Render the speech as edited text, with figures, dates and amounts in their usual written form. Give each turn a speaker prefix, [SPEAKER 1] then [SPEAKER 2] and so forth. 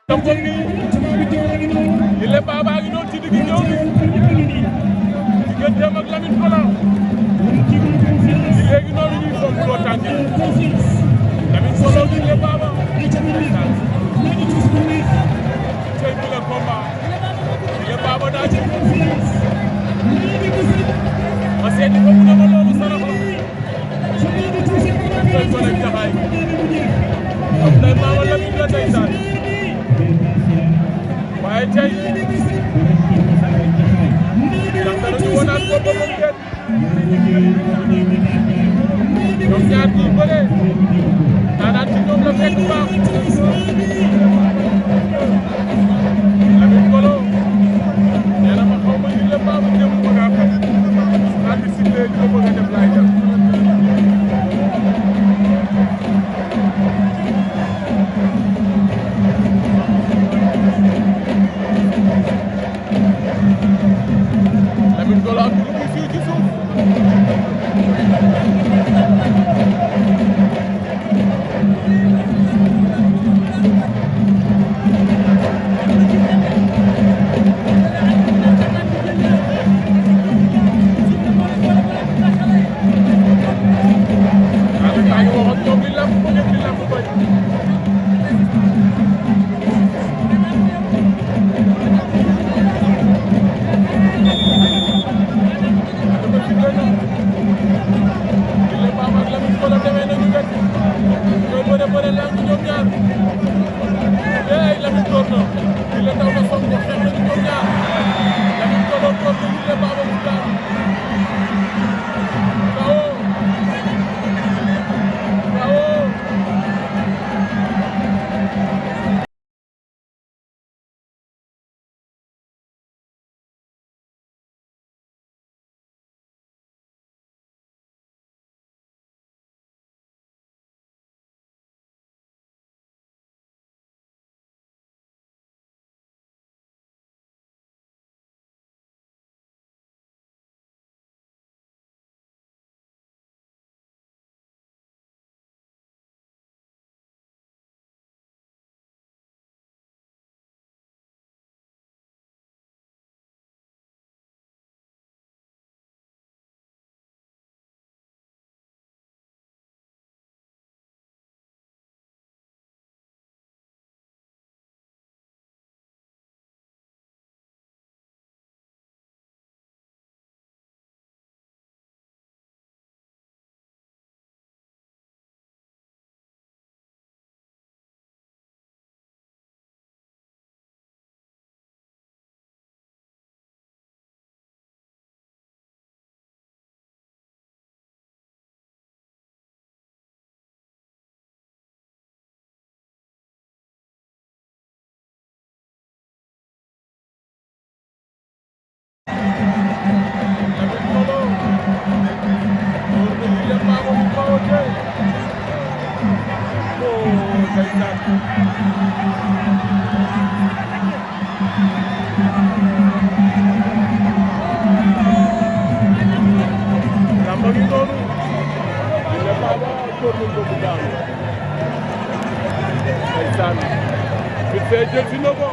[SPEAKER 1] Tampoon ni Ile Baba ngi noonu ci digg ñëw digganteem ak Lamine Kola léegi noonu ñuy foog loo tàngi Lamine Kola gi Ile Baba cey bi le combat Ile Baba daa ci ma seeti ko mu ne ma loolu sarax la koy ko rek jaxaay am nay maama Lamine la day saan waaye tey ndax dara ñu wonaat ko ba moom kenn ñoom ñaar ñi bëre daanaan ci ñoom la fekk baax Lamine Kolo nee na ma xaw ma ñu le baabu jëm ko nga xam xaati si léegi ko bëgg a def laay def Lamine Kolo am lu muy siiw ci suuf lamba gi noonu Ile Baba door nañ ko bu daanu ndeysaan bit fee jël si na ko